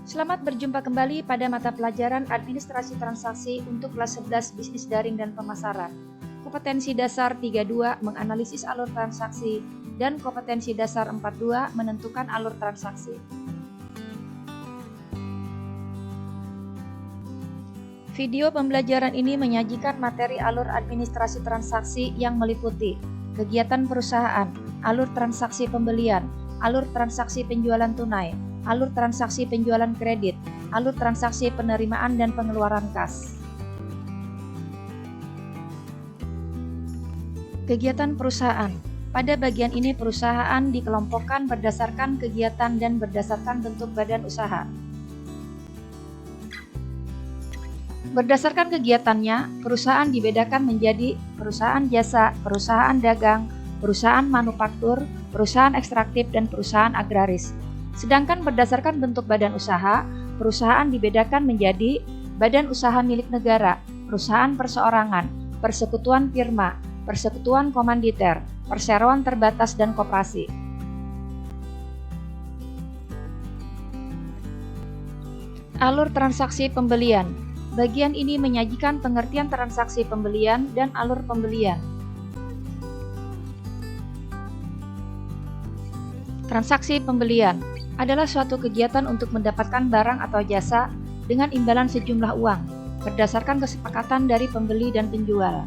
Selamat berjumpa kembali pada mata pelajaran Administrasi Transaksi untuk kelas 11 Bisnis Daring dan Pemasaran. Kompetensi dasar 32 menganalisis alur transaksi dan kompetensi dasar 42 menentukan alur transaksi. Video pembelajaran ini menyajikan materi alur administrasi transaksi yang meliputi kegiatan perusahaan, alur transaksi pembelian, alur transaksi penjualan tunai, alur transaksi penjualan kredit, alur transaksi penerimaan dan pengeluaran kas. Kegiatan perusahaan. Pada bagian ini perusahaan dikelompokkan berdasarkan kegiatan dan berdasarkan bentuk badan usaha. Berdasarkan kegiatannya, perusahaan dibedakan menjadi perusahaan jasa, perusahaan dagang, perusahaan manufaktur, perusahaan ekstraktif, dan perusahaan agraris. Sedangkan berdasarkan bentuk badan usaha, perusahaan dibedakan menjadi badan usaha milik negara, perusahaan perseorangan, persekutuan firma, persekutuan komanditer, perseroan terbatas, dan koperasi. Alur transaksi pembelian. Bagian ini menyajikan pengertian transaksi pembelian dan alur pembelian. Transaksi pembelian adalah suatu kegiatan untuk mendapatkan barang atau jasa dengan imbalan sejumlah uang berdasarkan kesepakatan dari pembeli dan penjual.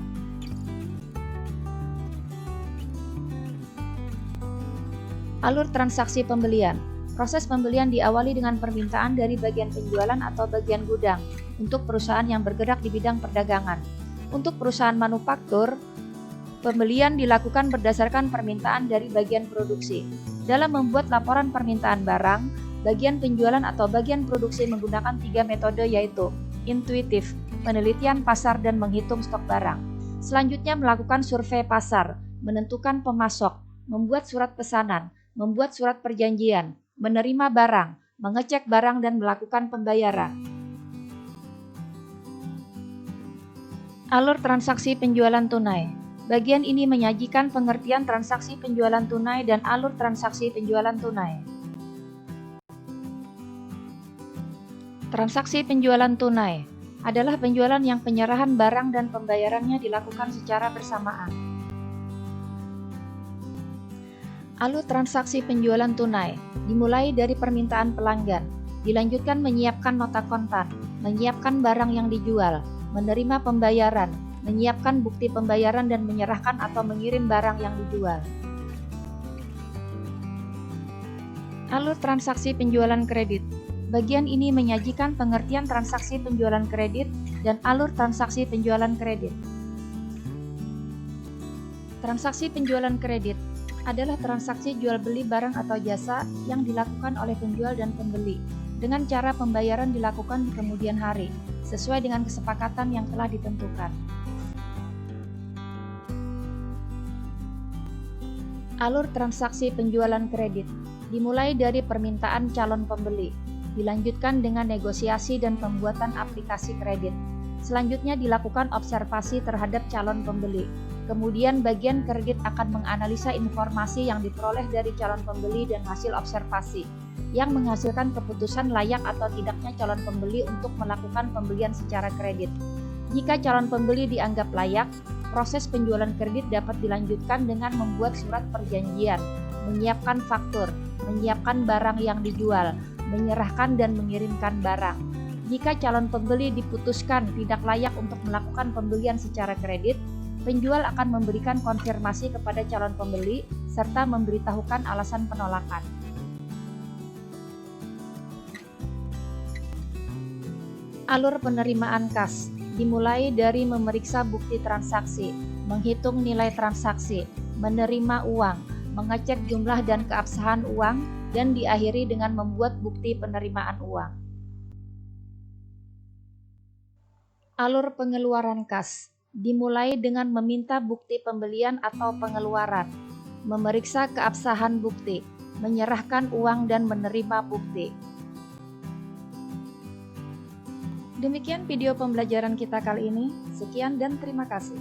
Alur transaksi pembelian. Proses pembelian diawali dengan permintaan dari bagian penjualan atau bagian gudang untuk perusahaan yang bergerak di bidang perdagangan. Untuk perusahaan manufaktur, pembelian dilakukan berdasarkan permintaan dari bagian produksi. Dalam membuat laporan permintaan barang, bagian penjualan atau bagian produksi menggunakan 3 metode yaitu intuitif, penelitian pasar, dan menghitung stok barang. Selanjutnya melakukan survei pasar, menentukan pemasok, membuat surat pesanan, membuat surat perjanjian, menerima barang, mengecek barang, dan melakukan pembayaran. Alur transaksi penjualan tunai. Bagian ini menyajikan pengertian transaksi penjualan tunai dan alur transaksi penjualan tunai. Transaksi penjualan tunai adalah penjualan yang penyerahan barang dan pembayarannya dilakukan secara bersamaan. Alur transaksi penjualan tunai dimulai dari permintaan pelanggan, dilanjutkan menyiapkan nota kontan, menyiapkan barang yang dijual, menerima pembayaran, menyiapkan bukti pembayaran, dan menyerahkan atau mengirim barang yang dijual. Alur transaksi penjualan kredit. Bagian ini menyajikan pengertian transaksi penjualan kredit dan alur transaksi penjualan kredit. Transaksi penjualan kredit adalah transaksi jual beli barang atau jasa yang dilakukan oleh penjual dan pembeli dengan cara pembayaran dilakukan di kemudian hari sesuai dengan kesepakatan yang telah ditentukan. Alur transaksi penjualan kredit dimulai dari permintaan calon pembeli, dilanjutkan dengan negosiasi dan pembuatan aplikasi kredit. Selanjutnya dilakukan observasi terhadap calon pembeli. Kemudian bagian kredit akan menganalisa informasi yang diperoleh dari calon pembeli dan hasil observasi, yang menghasilkan keputusan layak atau tidaknya calon pembeli untuk melakukan pembelian secara kredit. Jika calon pembeli dianggap layak, proses penjualan kredit dapat dilanjutkan dengan membuat surat perjanjian, menyiapkan faktur, menyiapkan barang yang dijual, menyerahkan dan mengirimkan barang. Jika calon pembeli diputuskan tidak layak untuk melakukan pembelian secara kredit, penjual akan memberikan konfirmasi kepada calon pembeli serta memberitahukan alasan penolakan. Alur penerimaan kas dimulai dari memeriksa bukti transaksi, menghitung nilai transaksi, menerima uang, mengecek jumlah dan keabsahan uang, dan diakhiri dengan membuat bukti penerimaan uang. Alur pengeluaran kas dimulai dengan meminta bukti pembelian atau pengeluaran, memeriksa keabsahan bukti, menyerahkan uang, dan menerima bukti. Demikian video pembelajaran kita kali ini. Sekian dan terima kasih.